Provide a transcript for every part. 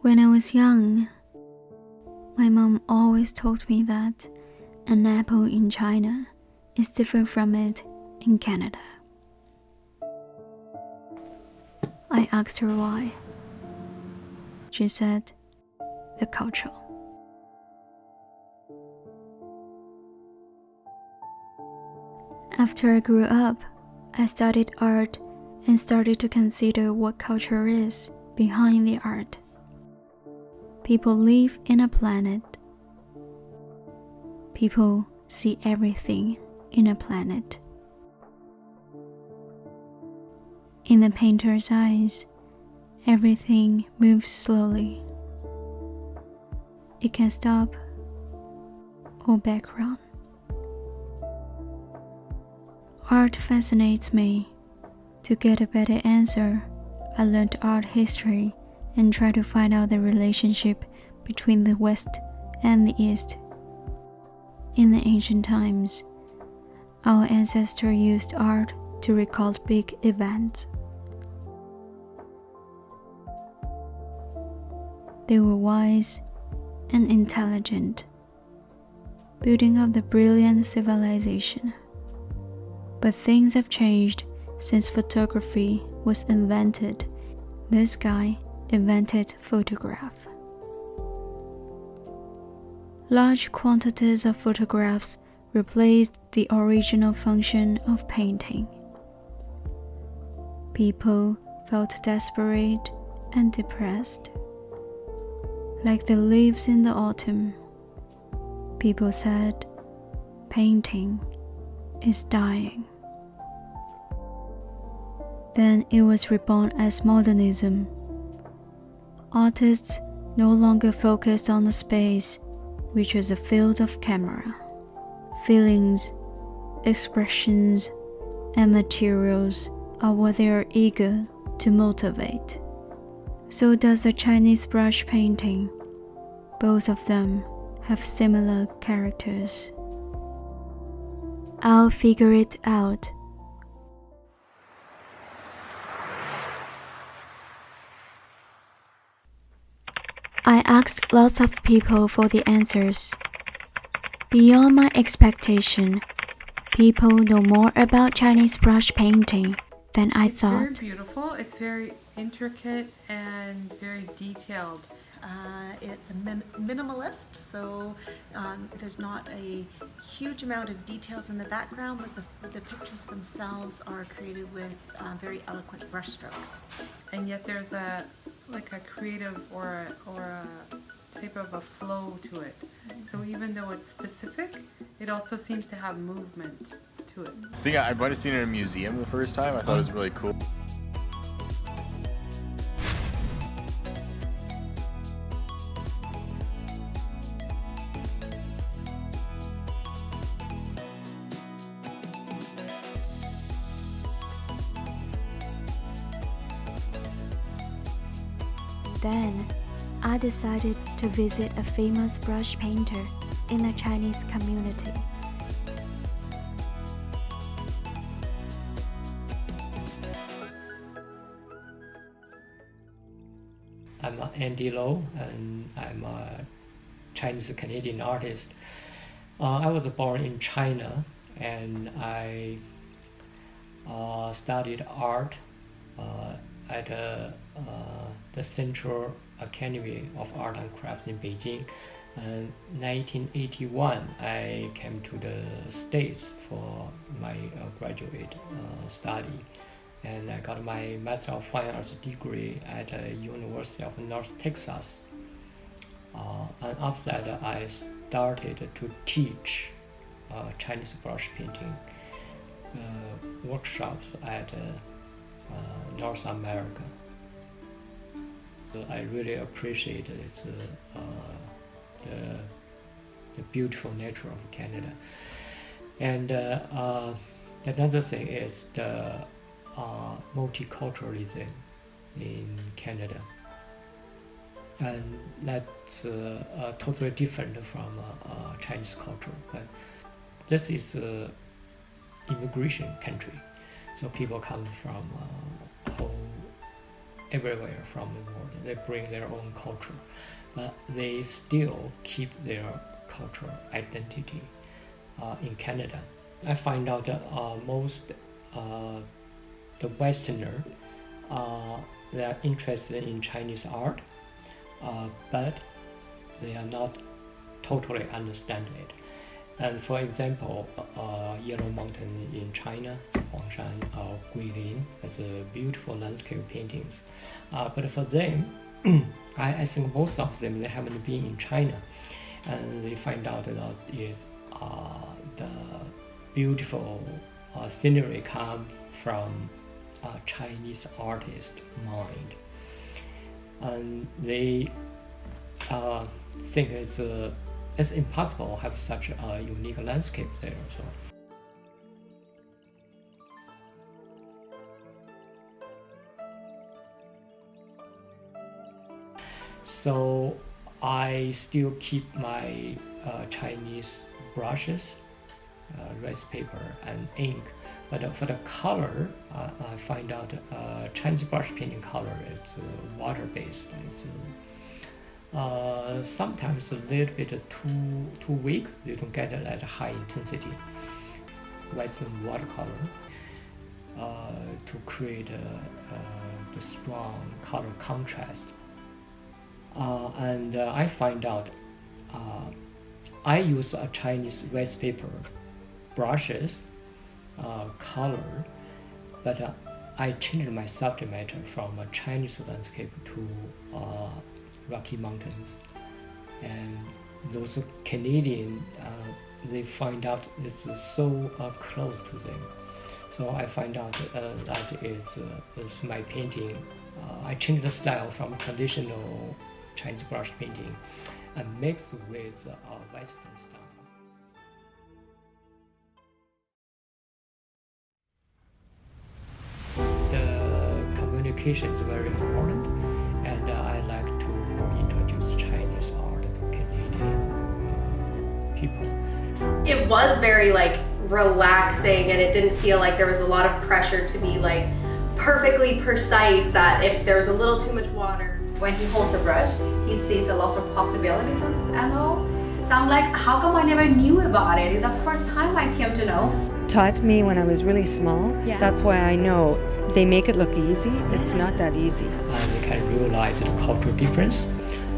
When I was young, my mom always told me that an apple in China is different from it in Canada. I asked her why. She said, the culture. After I grew up, I studied art and started to consider what culture is behind the art. People live in a planet. People see everything in a planet. In the painter's eyes, everything moves slowly. It can stop or background. Art fascinates me. To get a better answer, I learned art history and tried to find out the relationship between the West and the East. In the ancient times, our ancestors used art to record big events. They were wise and intelligent, building up the brilliant civilization. But things have changed since photography was invented. This guy invented photograph. Large quantities of photographs replaced the original function of painting. People felt desperate and depressed. Like the leaves in the autumn, people said, painting is dying. Then it was reborn as modernism. Artists no longer focused on the space, which was a field of camera. Feelings, expressions, and materials are what they are eager to motivate. So does the Chinese brush painting. Both of them have similar characters. I'll figure it out. I asked lots of people for the answers. Beyond my expectation, people know more about Chinese brush painting than I thought. It's very beautiful, it's very intricate and very detailed. It's a minimalist, so there's not a huge amount of details in the background, but the pictures themselves are created with very eloquent brushstrokes. And yet there's a creative or a type of a flow to it. So even though it's specific, it also seems to have movement to it. I think I might have seen it in a museum the first time. I thought it was really cool. Then, I decided to visit a famous brush painter in the Chinese community. I'm Andy Low, and I'm a Chinese-Canadian artist. I was born in China, and I studied art at the Central Academy of Art and Craft in Beijing. In 1981, I came to the States for my graduate study, and I got my Master of Fine Arts degree at the University of North Texas. And after that, I started to teach Chinese brush painting workshops at North America. I really appreciate the beautiful nature of Canada. And another thing is the multiculturalism in Canada. And that's totally different from Chinese culture. But this is an immigration country. So people come from whole everywhere from the world. They bring their own culture, but they still keep their cultural identity in Canada. I find out that most the Westerner they are interested in Chinese art, but they are not totally understanding it. And for example, Yellow Mountain in China, Huangshan, Guilin, has a beautiful landscape paintings. But for them, I think most of them, they haven't been in China, and they find out that is the beautiful scenery come from Chinese artist mind, and they think it's impossible to have such a unique landscape there. So I still keep my Chinese brushes, rice paper and ink, but for the color, I find out Chinese brush painting color is water-based. It's sometimes a little bit too weak. You don't get it at high intensity. Western watercolor to create the strong color contrast. And I find out I use a Chinese rice paper brushes color, but I changed my subject matter from a Chinese landscape to Rocky Mountains, and those Canadian they find out it's so close to them. So I find out that is my painting. I changed the style from traditional Chinese brush painting and mixed with Western style. The communication is very important, and I like to introduce Chinese art to Canadian people. It was very like relaxing, and it didn't feel like there was a lot of pressure to be like perfectly precise, that if there was a little too much water. When he holds a brush, he sees a lot of possibilities and all. So I'm like, how come I never knew about it? It's the first time I came to know. Taught me when I was really small. Yeah. That's why I know they make it look easy. It's not that easy. And they can realize the cultural difference.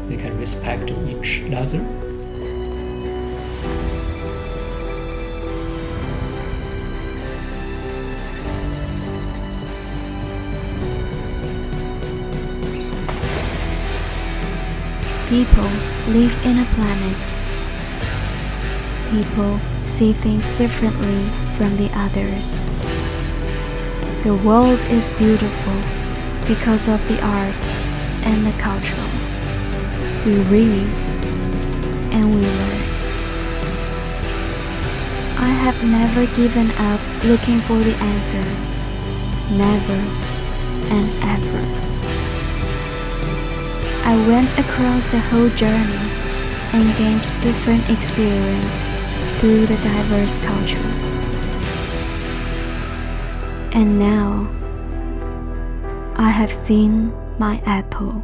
They can respect each other. People live in a planet. People see things differently from the others. The world is beautiful because of the art and the culture. We read and we learn. I have never given up looking for the answer. Never and ever. I went across the whole journey and gained different experience through the diverse culture. And now I have seen my apple.